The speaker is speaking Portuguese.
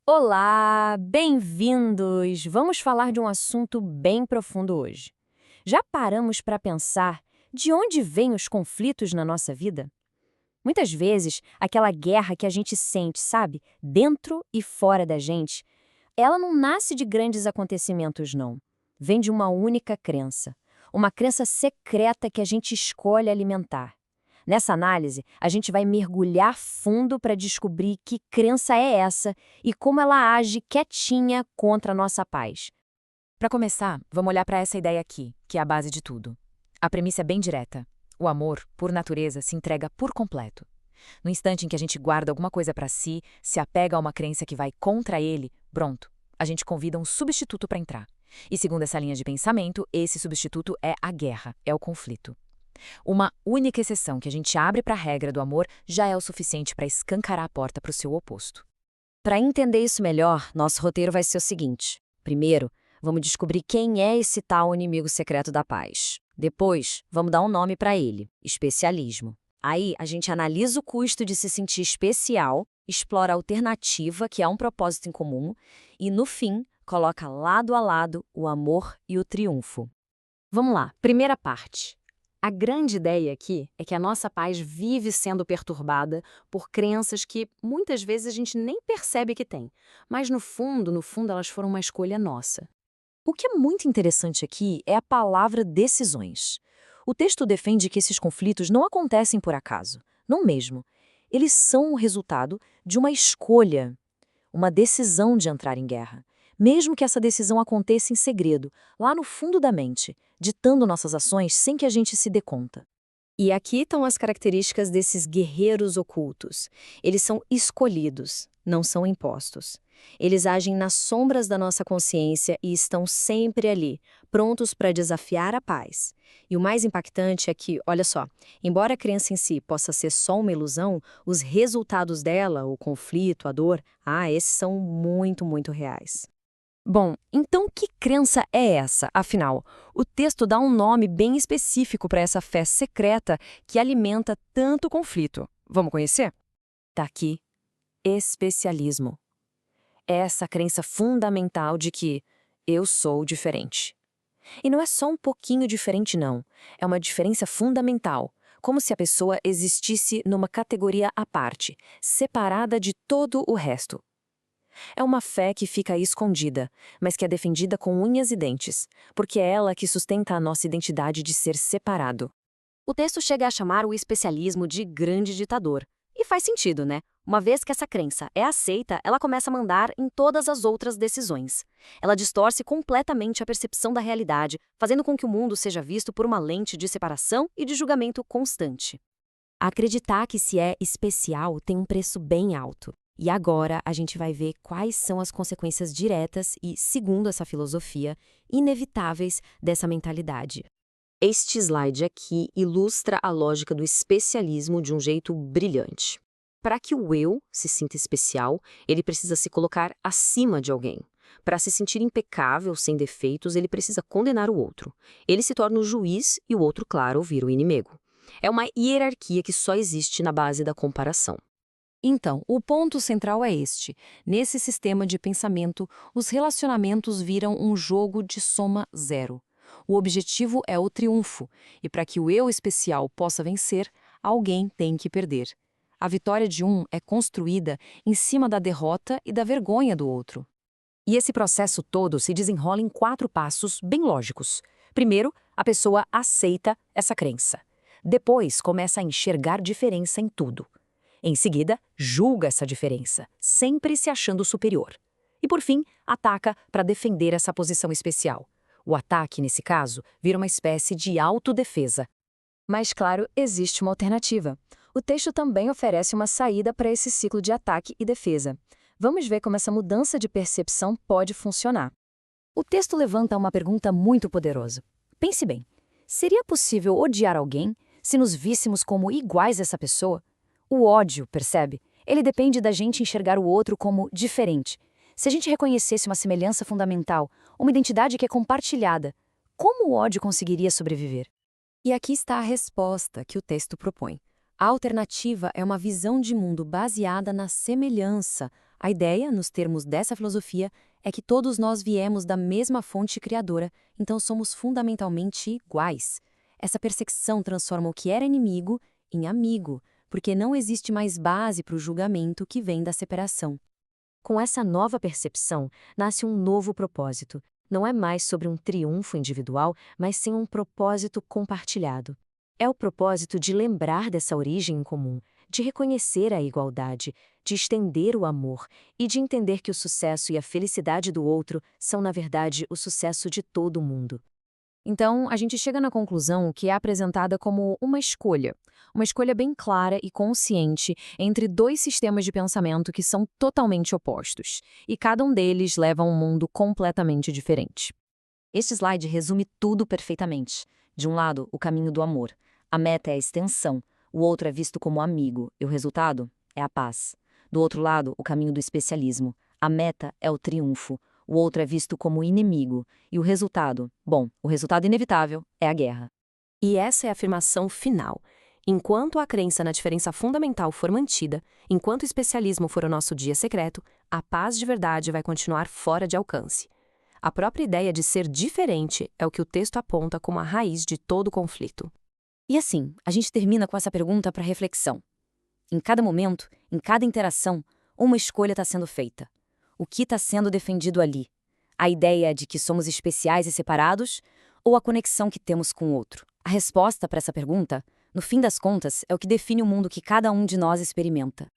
Olá, bem-vindos! Vamos falar de um assunto bem profundo hoje. Já paramos para pensar de onde vêm os conflitos na nossa vida? Muitas vezes, aquela guerra que a gente sente, sabe, dentro e fora da gente, ela não nasce de grandes acontecimentos, não. Vem de uma única crença. Uma crença secreta que a gente escolhe alimentar. Nessa análise, a gente vai mergulhar fundo para descobrir que crença é essa e como ela age quietinha contra a nossa paz. Para começar, vamos olhar para essa ideia aqui, que é a base de tudo. A premissa é bem direta. O amor, por natureza, se entrega por completo. No instante em que a gente guarda alguma coisa para si, se apega a uma crença que vai contra ele, pronto, a gente convida um substituto para entrar. E segundo essa linha de pensamento, esse substituto é a guerra, é o conflito. Uma única exceção que a gente abre para a regra do amor já é o suficiente para escancarar a porta para o seu oposto. Para entender isso melhor, nosso roteiro vai ser o seguinte. Primeiro, vamos descobrir quem é esse tal inimigo secreto da paz. Depois, vamos dar um nome para ele, especialismo. Aí, a gente analisa o custo de se sentir especial, explora a alternativa, que é um propósito em comum, e, no fim, coloca lado a lado o amor e o triunfo. Vamos lá, primeira parte. A grande ideia aqui é que a nossa paz vive sendo perturbada por crenças que muitas vezes a gente nem percebe que tem, mas no fundo elas foram uma escolha nossa. O que é muito interessante aqui é a palavra decisões. O texto defende que esses conflitos não acontecem por acaso, não mesmo. Eles são o resultado de uma escolha, uma decisão de entrar em guerra. Mesmo que essa decisão aconteça em segredo, lá no fundo da mente, ditando nossas ações sem que a gente se dê conta. E aqui estão as características desses guerreiros ocultos. Eles são escolhidos, não são impostos. Eles agem nas sombras da nossa consciência e estão sempre ali, prontos para desafiar a paz. E o mais impactante é que, olha só, embora a crença em si possa ser só uma ilusão, os resultados dela, o conflito, a dor, esses são muito, muito reais. Bom, então que crença é essa, afinal? O texto dá um nome bem específico para essa fé secreta que alimenta tanto conflito. Vamos conhecer? Tá aqui. Especialismo. É essa crença fundamental de que eu sou diferente. E não é só um pouquinho diferente, não. É uma diferença fundamental, como se a pessoa existisse numa categoria à parte, separada de todo o resto. É uma fé que fica aí escondida, mas que é defendida com unhas e dentes, porque é ela que sustenta a nossa identidade de ser separado. O texto chega a chamar o especialismo de grande ditador. E faz sentido, né? Uma vez que essa crença é aceita, ela começa a mandar em todas as outras decisões. Ela distorce completamente a percepção da realidade, fazendo com que o mundo seja visto por uma lente de separação e de julgamento constante. Acreditar que se é especial tem um preço bem alto. E agora a gente vai ver quais são as consequências diretas e, segundo essa filosofia, inevitáveis dessa mentalidade. Este slide aqui ilustra a lógica do especialismo de um jeito brilhante. Para que o eu se sinta especial, ele precisa se colocar acima de alguém. Para se sentir impecável, sem defeitos, ele precisa condenar o outro. Ele se torna o juiz e o outro, claro, vira o inimigo. É uma hierarquia que só existe na base da comparação. Então, o ponto central é este. Nesse sistema de pensamento, os relacionamentos viram um jogo de soma zero. O objetivo é o triunfo, e para que o eu especial possa vencer, alguém tem que perder. A vitória de um é construída em cima da derrota e da vergonha do outro. E esse processo todo se desenrola em 4 passos bem lógicos. Primeiro, a pessoa aceita essa crença. Depois, começa a enxergar diferença em tudo. Em seguida, julga essa diferença, sempre se achando superior. E, por fim, ataca para defender essa posição especial. O ataque, nesse caso, vira uma espécie de autodefesa. Mas, claro, existe uma alternativa. O texto também oferece uma saída para esse ciclo de ataque e defesa. Vamos ver como essa mudança de percepção pode funcionar. O texto levanta uma pergunta muito poderosa. Pense bem, seria possível odiar alguém se nos víssemos como iguais a essa pessoa? O ódio, percebe? Ele depende da gente enxergar o outro como diferente. Se a gente reconhecesse uma semelhança fundamental, uma identidade que é compartilhada, como o ódio conseguiria sobreviver? E aqui está a resposta que o texto propõe. A alternativa é uma visão de mundo baseada na semelhança, A ideia, nos termos dessa filosofia, é que todos nós viemos da mesma fonte criadora, então somos fundamentalmente iguais. Essa percepção transforma o que era inimigo em amigo, porque não existe mais base para o julgamento que vem da separação. Com essa nova percepção, nasce um novo propósito. Não é mais sobre um triunfo individual, mas sim um propósito compartilhado. É o propósito de lembrar dessa origem em comum, de reconhecer a igualdade, de estender o amor e de entender que o sucesso e a felicidade do outro são, na verdade, o sucesso de todo mundo. Então, a gente chega na conclusão que é apresentada como uma escolha bem clara e consciente entre dois sistemas de pensamento que são totalmente opostos, e cada um deles leva a um mundo completamente diferente. Este slide resume tudo perfeitamente. De um lado, o caminho do amor. A meta é a extensão, o outro é visto como amigo, e o resultado é a paz. Do outro lado, o caminho do especialismo. A meta é o triunfo, o outro é visto como inimigo, e o resultado, o resultado inevitável é a guerra. E essa é a afirmação final. Enquanto a crença na diferença fundamental for mantida, enquanto o especialismo for o nosso dia secreto, a paz de verdade vai continuar fora de alcance. A própria ideia de ser diferente é o que o texto aponta como a raiz de todo o conflito. E assim, a gente termina com essa pergunta para reflexão. Em cada momento, em cada interação, uma escolha está sendo feita. O que está sendo defendido ali? A ideia de que somos especiais e separados ou a conexão que temos com o outro? A resposta para essa pergunta, no fim das contas, é o que define o mundo que cada um de nós experimenta.